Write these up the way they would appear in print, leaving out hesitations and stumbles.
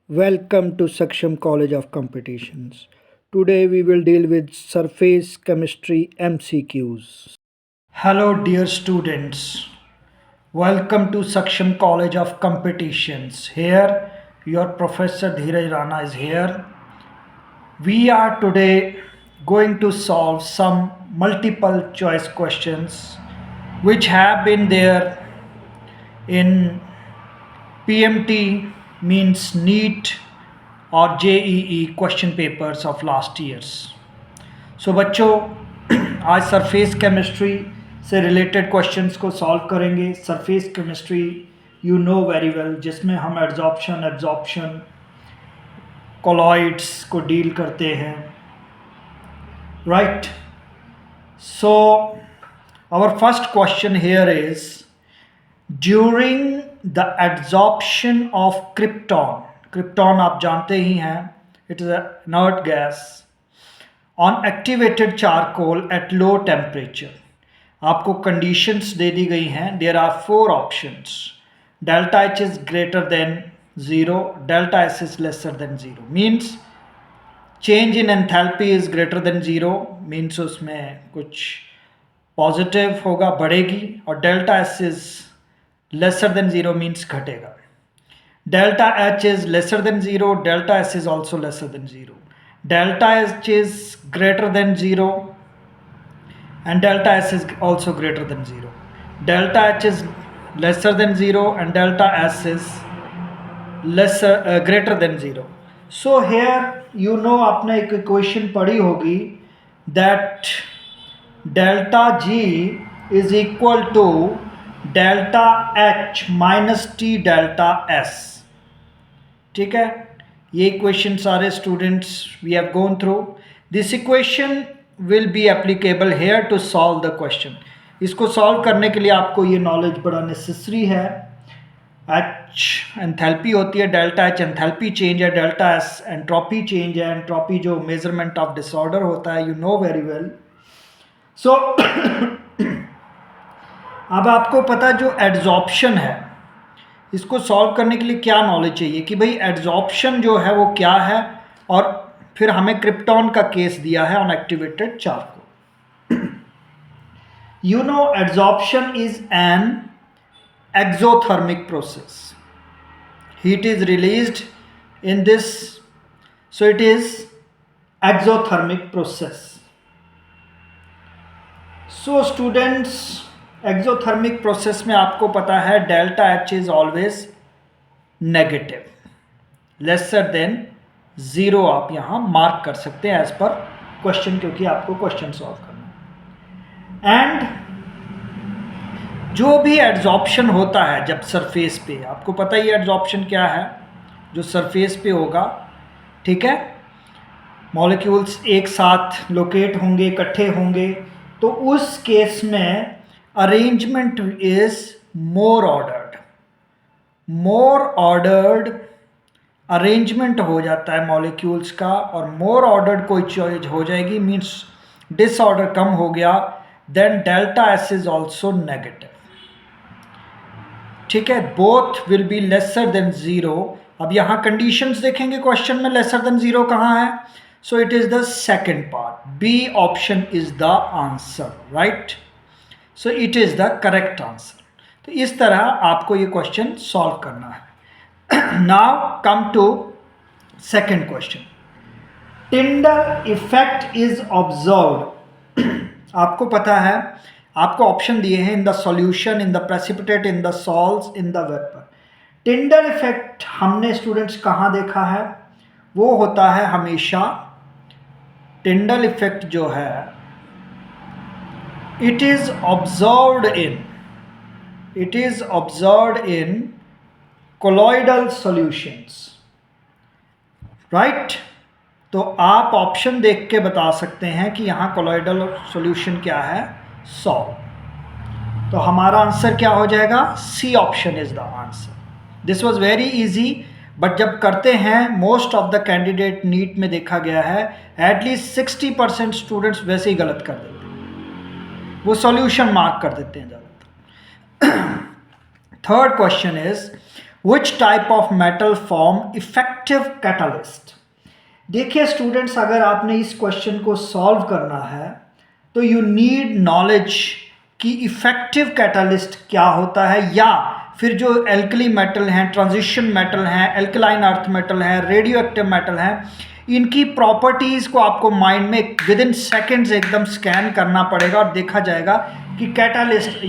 Welcome to Saksham College of Competitions. Today we will deal with surface chemistry MCQs. Hello dear students. Welcome to Saksham College of Competitions. Here your professor Dheeraj Rana is here. We are today going to solve some multiple choice questions which have been there in PMT, means NEET और JEE question papers of last years. So बच्चों, आज surface chemistry से related questions को solve करेंगे. Surface chemistry you know very well, जिसमें हम absorption colloids को deal करते हैं, right. So our first question here is, during the adsorption of krypton आप जानते ही हैं, it is inert gas on activated charcoal at low temperature. आपको कंडीशंस दे दी गई हैं. There are 4 options. Delta H is greater than 0, delta S is lesser than 0, means change in enthalpy is greater than 0, means उसमें कुछ positive होगा, बढ़ेगी. और delta S is lesser than 0 means घटेगा. Delta H is lesser than 0, delta S is also lesser than 0. Delta H is greater than 0 and delta S is also greater than 0. Delta H is lesser than 0 and delta S is greater than 0. So here you know, आपने एक equation पढ़ी होगी that delta G is equal to delta H minus T delta S. ठीक है, ये equation सारे students we have gone through. This equation will be applicable here to solve the question. इसको solve करने के लिए आपको ये नॉलेज बड़ा नेसेसरी है. एच एंथैल्पी होती है, डेल्टा एच एंथैल्पी चेंज है, डेल्टा एस एंट्रोपी चेंज है. एंट्रोपी जो मेजरमेंट ऑफ डिसऑर्डर होता है, यू नो वेरी वेल. सो अब आपको पता जो एड्जॉर्प्शन है, इसको सॉल्व करने के लिए क्या नॉलेज चाहिए कि भाई एड्जॉर्प्शन जो है वो क्या है. और फिर हमें क्रिप्टॉन का केस दिया है on activated charcoal. You know, adsorption is an exothermic process. Heat is released in this, so it is exothermic process. So students, exothermic process में आपको पता है delta H is always negative, laser than 0. आप यहाँ mark कर सकते हैं as per question, क्योंकि आपको क्वेश्चन सॉल्व करना है. एंड जो भी एड्जॉर्प्शन होता है जब सरफेस पे, आपको पता ही एड्जॉर्प्शन क्या है, जो सरफेस पे होगा, ठीक है, मॉलिक्यूल्स एक साथ लोकेट होंगे, इकट्ठे होंगे, तो उस केस में arrangement is more ordered arrangement हो जाता है मॉलिक्यूल्स का. और मोर ऑर्डर्ड कोई चीज हो जाएगी, मीन्स डिसऑर्डर कम हो गया, then delta S is also negative. ठीक है, both will be lesser than 0. अब यहाँ कंडीशंस देखेंगे क्वेश्चन में, लेसर देन 0 कहाँ है. So it is the second part. B option is the answer, right. So it is the correct answer. तो इस तरह आपको ये क्वेश्चन सॉल्व करना है. Now come to second question. Tyndall effect is observed. आपको पता है, आपको ऑप्शन दिए हैं in the solution, in the precipitate, in the solves, in the vapour. Tyndall effect हमने स्टूडेंट्स कहाँ देखा है? वो होता है हमेशा, टिंडल इफेक्ट जो है, it is observed in colloidal solutions, right. तो आप ऑप्शन देख के बता सकते हैं कि यहाँ colloidal solution क्या है, सॉल्व. तो हमारा आंसर क्या हो जाएगा? C option is the answer. This was very easy, but जब करते हैं, most of the candidate NEET में देखा गया है एटलीस्ट 60% स्टूडेंट्स वैसे ही गलत कर देते हैं, वो सॉल्यूशन मार्क कर देते हैं ज़्यादातर. Third question is, Which type of metal form effective catalyst? देखिए स्टूडेंट्स, अगर आपने इस क्वेश्चन को सॉल्व करना है तो यू नीड नॉलेज कि इफेक्टिव कैटालिस्ट क्या होता है, या फिर जो एल्कली मेटल हैं, ट्रांजिशन मेटल हैं, एल्कलाइन अर्थ मेटल हैं, रेडियो एक्टिव मेटल हैं, इनकी प्रॉपर्टीज़ को आपको माइंड में विद इन सेकेंड्स एकदम स्कैन करना पड़ेगा और देखा जाएगा कि catalyst,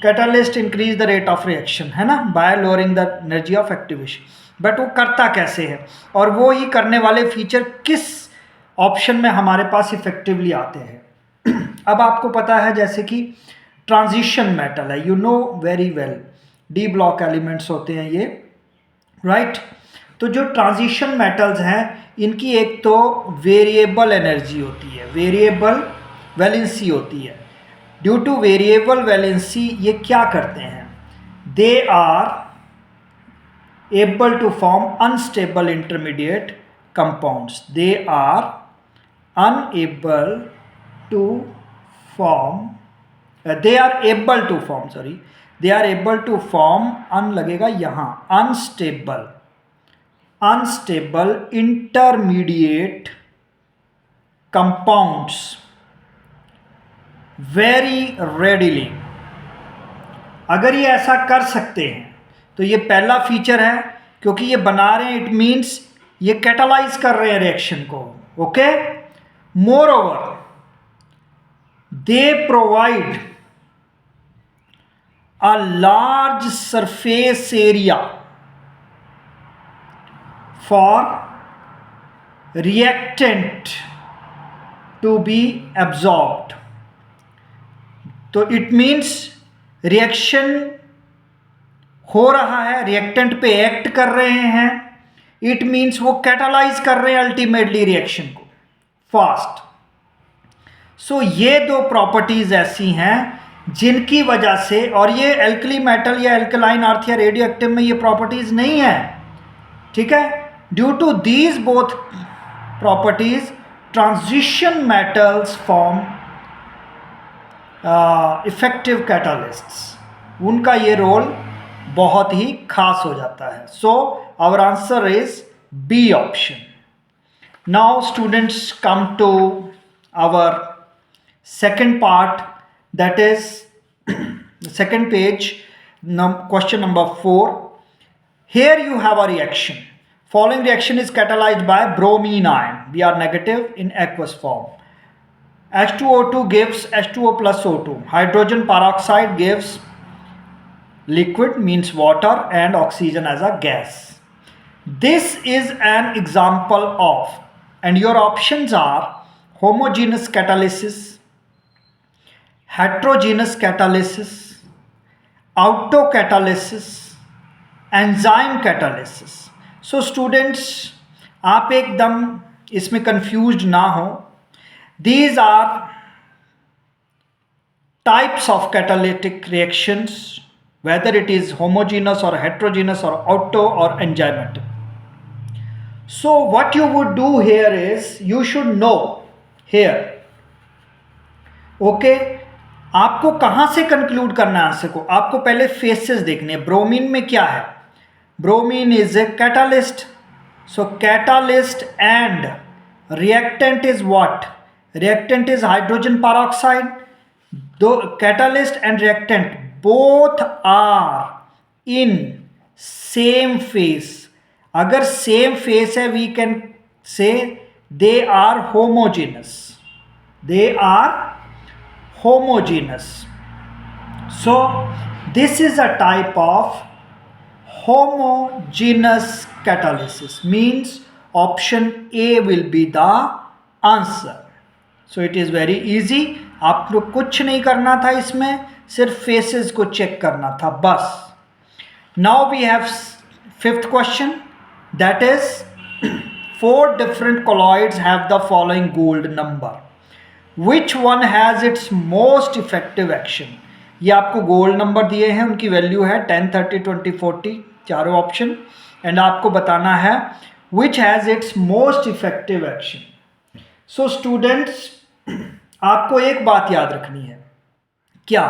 catalyst increase the rate of reaction, है ना, bye lowering the energy of activation. But वो करता कैसे है और वो ही करने वाले फीचर किस ऑप्शन में हमारे पास इफेक्टिवली आते हैं। अब आपको पता है जैसे कि ट्रांजिशन मेटल है, you know very well, D block elements होते हैं ये, राइट। तो जो ट्रांजिशन मेटल्स हैं इनकी एक तो वेरिएबल एनर्जी होती है, वेरिएबल वैलेंसी होती है। ड्यू टू वेरिएबल वैलेंसी ये क्या करते हैं, they are able to form unstable intermediate compounds. They are unable to form they are able to form sorry they are able to form लगेगा यहाँ, unstable intermediate compounds very readily। अगर ये ऐसा कर सकते हैं तो ये पहला फीचर है, क्योंकि ये बना रहे हैं, इट मीन्स ये कैटालाइज कर रहे हैं रिएक्शन को। Okay, moreover they provide a large surface area for reactant to be absorbed. तो इट मीन्स रिएक्शन हो रहा है, रिएक्टेंट पे एक्ट कर रहे हैं, इट मीन्स वो कैटालाइज कर रहे हैं अल्टीमेटली रिएक्शन को फास्ट। सो ये दो प्रॉपर्टीज ऐसी हैं जिनकी वजह से, और ये एल्कली मेटल या एल्कलाइन अर्थ या रेडियो एक्टिव में ये प्रॉपर्टीज नहीं है, ठीक है। Due to these both properties transition metals form effective catalysts, उनका ये रोल बहुत ही खास हो जाता है। So our answer is B option. Now students come to our second part, that is second page, question number 4। Here you have a reaction. Following reaction is catalyzed by bromine ion. We are negative in aqueous form. H2O2 gives H2O plus O2. Hydrogen peroxide gives liquid, means water, and oxygen as a gas. This is an example of, and your options are homogeneous catalysis, heterogeneous catalysis, autocatalysis, enzyme catalysis. So students, आप एकदम इसमें confuse ना हो, these are types of catalytic reactions, whether it is homogeneous और heterogeneous और auto और enzymatic. So what you would do here is, you should know here, okay. आपको कहां से कंक्लूड करना है आंसर को, आपको पहले फेसेस देखने हैं। ब्रोमीन में क्या है, bromine is a catalyst, so catalyst and reactant is what, reactant is hydrogen peroxide. Though catalyst and reactant both are in same phase, अगर same phase है we can say they are homogeneous, they are homogeneous. So this is a type of homogeneous catalysis, means option A will be the answer. So it is very easy, आपको कुछ नहीं करना था इसमें, सिर्फ faces को check करना था बस। Now we have fifth question, that is 4 different colloids have the following gold number. Which one has its most effective action? ये आपको गोल्ड नंबर दिए हैं, उनकी वैल्यू है 10, 30, 20, 40, चारों ऑप्शन, एंड आपको बताना है which has its most effective action. So students, आपको एक बात याद रखनी है, क्या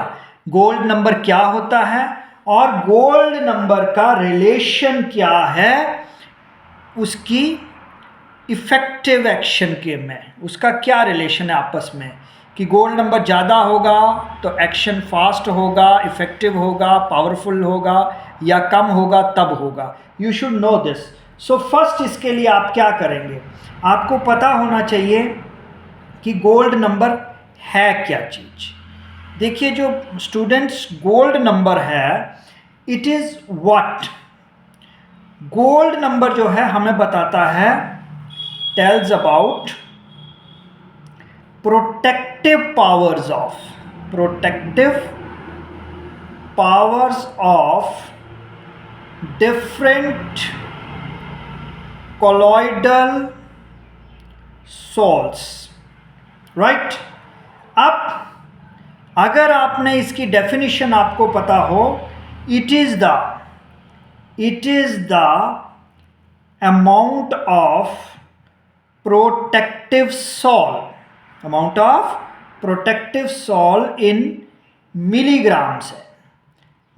गोल्ड नंबर क्या होता है और गोल्ड नंबर का रिलेशन क्या है उसकी इफेक्टिव एक्शन के में, उसका क्या रिलेशन है आपस में, कि गोल्ड नंबर ज़्यादा होगा तो एक्शन फास्ट होगा, इफेक्टिव होगा, पावरफुल होगा, या कम होगा तब होगा। You should no this. So first इसके लिए आप क्या करेंगे, आपको पता होना चाहिए कि गोल्ड नंबर है क्या चीज़। देखिए जो स्टूडेंट्स गोल्ड नंबर है, it is what, gold number जो है हमें बताता है, tells about protective powers of different colloidal sols, right. अब अगर आपने इसकी डेफिनेशन आपको पता हो, it is the amount of protective sol in milligrams है,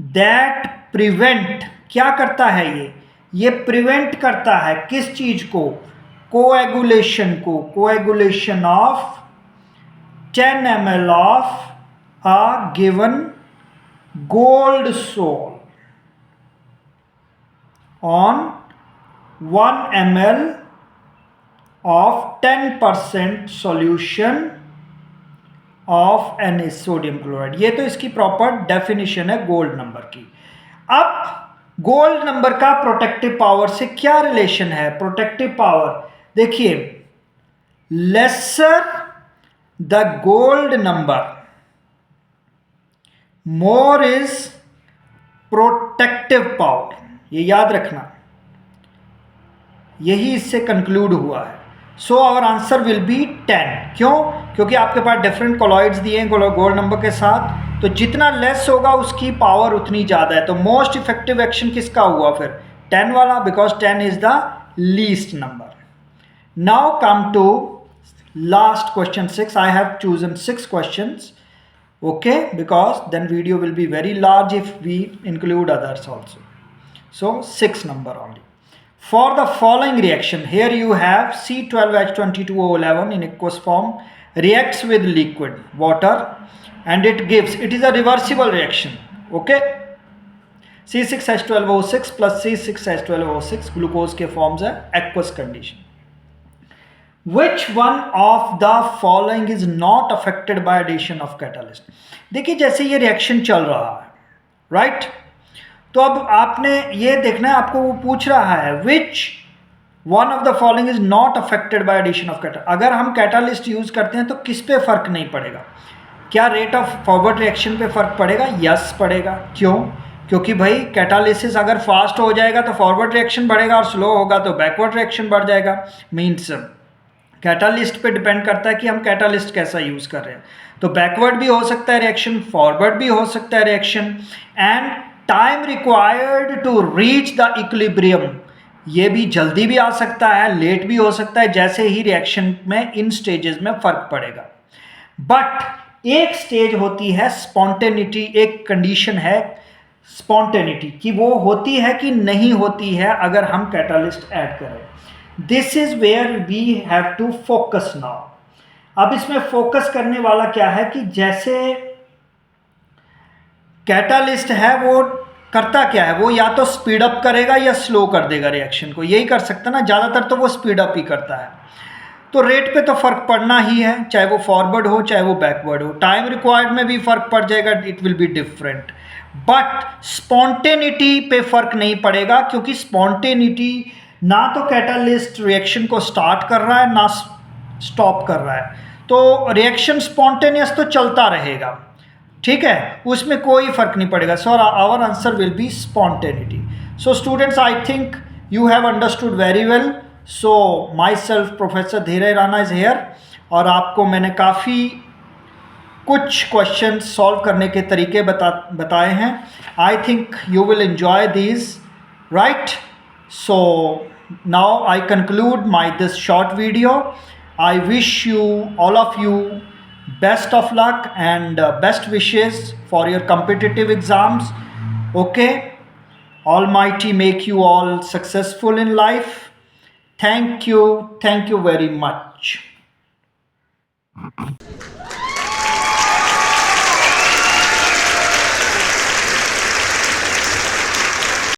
दैट प्रिवेंट, क्या करता है ये प्रिवेंट करता है किस चीज को, coagulation of 10 ml of a given gold soul on 1 ml of 10% solution of Na sodium chloride. ये तो इसकी प्रॉपर डेफिनेशन है गोल्ड नंबर की। अब गोल्ड नंबर का प्रोटेक्टिव पावर से क्या रिलेशन है, प्रोटेक्टिव पावर देखिए, lesser the gold number more is protective power, ये याद रखना, यही इससे कंक्लूड हुआ है। So our answer will be 10। क्यों? क्योंकि आपके पास डिफरेंट कोलॉइड्स दिए हैं गोल्ड नंबर के साथ, तो जितना लेस होगा उसकी पावर उतनी ज़्यादा है। तो मोस्ट इफेक्टिव एक्शन किसका हुआ फिर, 10 वाला, because 10 is the least number. Now come to last question 6. I have chosen 6 questions, okay, because then video will be very large if we include others also. So 6 number only. For the following reaction, here you have C12H22O11 in aqueous form reacts with liquid water and it is a reversible reaction, okay. C6H12O6 plus C6H12O6 glucose के forms है aqueous condition. Which one of the following is not affected by addition of catalyst? देखिए जैसे ये reaction चल रहा है, right, तो अब आपने ये देखना है, आपको वो पूछ रहा है which one of the following is not affected by addition of catalyst। अगर हम कैटालिस्ट यूज करते हैं तो किस पे फर्क नहीं पड़ेगा, क्या रेट ऑफ फॉरवर्ड रिएक्शन पे फर्क पड़ेगा? यस पड़ेगा। क्यों? क्योंकि भाई कैटालिसिस अगर फास्ट हो जाएगा तो फॉरवर्ड रिएक्शन बढ़ेगा और स्लो होगा तो बैकवर्ड रिएक्शन बढ़ जाएगा। मीन्स कैटालिस्ट पे डिपेंड करता है कि हम कैटालिस्ट कैसा यूज कर रहे हैं। तो बैकवर्ड भी हो सकता है रिएक्शन, फॉरवर्ड भी हो सकता है reaction, and time required to reach the equilibrium, ये भी जल्दी भी आ सकता है, लेट भी हो सकता है, जैसे ही रिएक्शन में इन स्टेजेस में फर्क पड़ेगा। बट एक स्टेज होती है स्पॉन्टेनिटी, एक कंडीशन है स्पॉन्टेनिटी की, वो होती है कि नहीं होती है अगर हम कैटालिस्ट ऐड करें। This is where we have to focus now. अब इसमें फोकस करने वाला क्या है कि जैसे कैटालिस्ट है वो करता क्या है, वो या तो स्पीड अप करेगा या स्लो कर देगा रिएक्शन को, यही कर सकता ना, ज़्यादातर तो वो स्पीड अप ही करता है। तो रेट पे तो फ़र्क पड़ना ही है, चाहे वो फॉरवर्ड हो चाहे वो बैकवर्ड हो। टाइम रिक्वायर्ड में भी फ़र्क पड़ जाएगा, it will be different. But spontaneity पे फ़र्क नहीं पड़ेगा, क्योंकि स्पॉन्टेनिटी ना तो कैटालिस्ट रिएक्शन को स्टार्ट कर रहा है ना स्टॉप कर रहा है, तो रिएक्शन स्पॉन्टेनियस तो चलता रहेगा, ठीक है, उसमें कोई फर्क नहीं पड़ेगा। So our answer will be spontaneity. So students, I think you have understood very well. So myself professor Dheeraj Rana is here, और आपको मैंने काफ़ी कुछ क्वेश्चन सॉल्व करने के तरीके बताए हैं। आई think you will enjoy these, right. So now I conclude this short video. I wish you, all of you, best of luck and best wishes for your competitive exams. Okay? Almighty make you all successful in life. Thank you. Thank you very much.